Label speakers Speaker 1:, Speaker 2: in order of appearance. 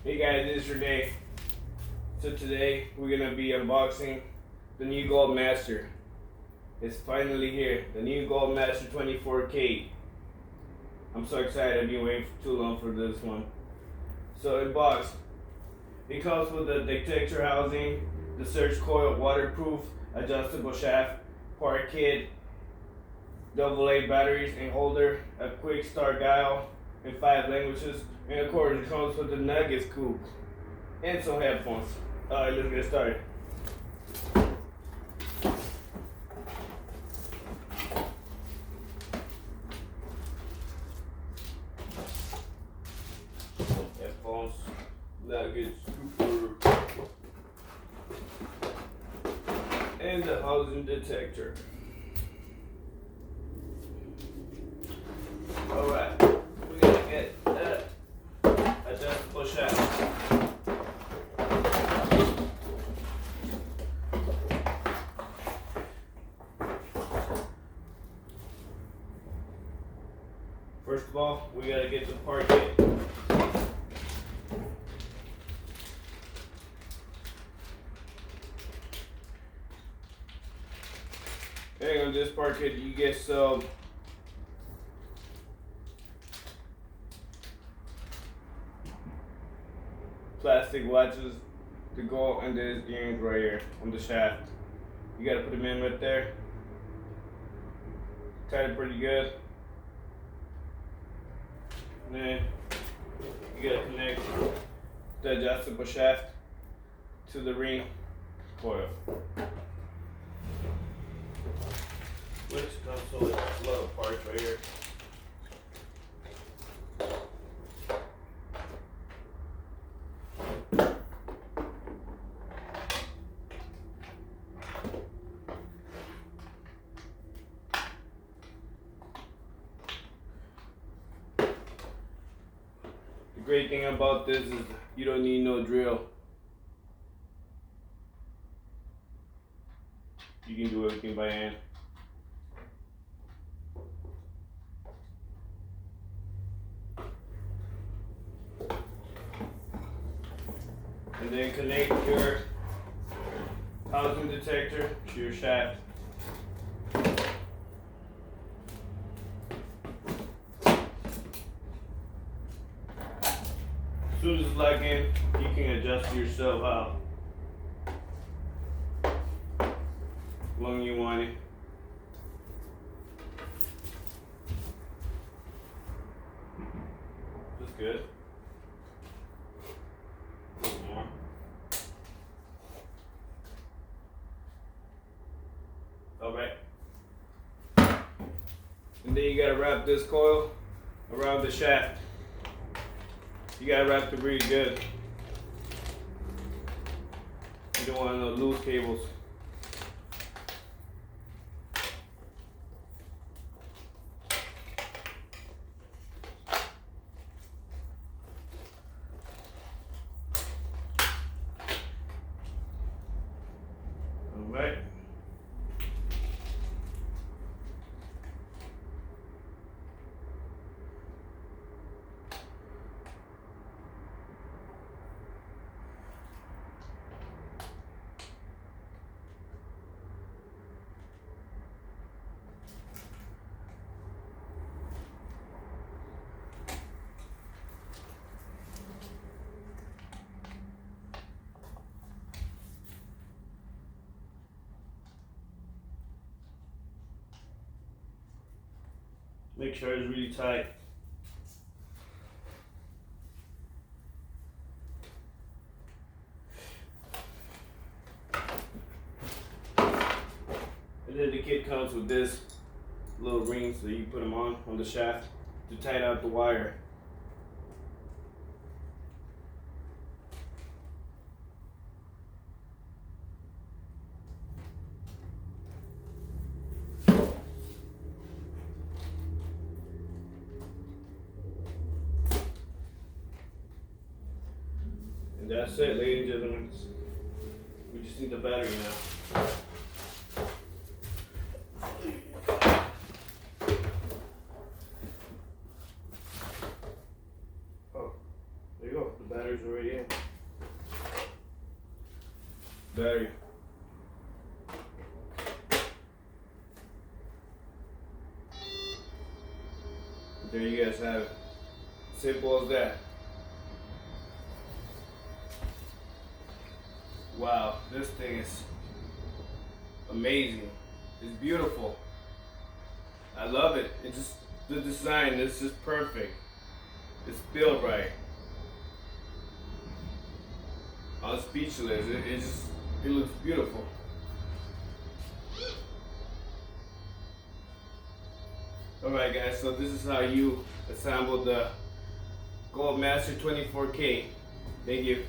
Speaker 1: Hey guys, it is Renee. So today we're gonna be unboxing the new GOLDMASTER. It's finally here, the new GOLDMASTER 24K. I'm so excited. I've been waiting for too long for this one. So in box, it comes with the detector housing, the surge coil, waterproof, adjustable shaft, part kit, AA batteries and holder, a quick start dial in 5 languages, and of course it comes with the Nuggets scoop and some headphones. Alright, let's get started. Headphones, Nuggets scooper, and the housing detector. Alright, we gotta get that adjustable shaft. First of all, we gotta get the part kit. And on this part kit, you get some plastic watches to go on this earrings right here on the shaft. You gotta put them in right there. Tight it pretty good. And then you gotta connect the adjustable shaft to the ring coil, which comes with a lot of parts right here. The great thing about this is you don't need no drill. You can do everything by hand. And then connect your housing detector to your shaft. As soon as it's locked in, you can adjust yourself how long you want it. That's good. More. Alright. And then you gotta wrap this coil around the shaft. You gotta wrap it really good. You don't want no loose cables. Alright. Make sure it's really tight. And then the kit comes with this little ring, so you put them on the shaft to tighten out the wire. And that's it, ladies and gentlemen. We just need the battery now. Oh, there you go, the battery.
Speaker 2: batteries already in.
Speaker 1: Battery. There you guys have it. Simple as that. Wow, this thing is amazing. It's beautiful. I love it. It's just the design is just perfect. It's built right. I'm speechless. It looks beautiful. Alright guys, so this is how you assemble the GOLDMASTER 24K. Thank you.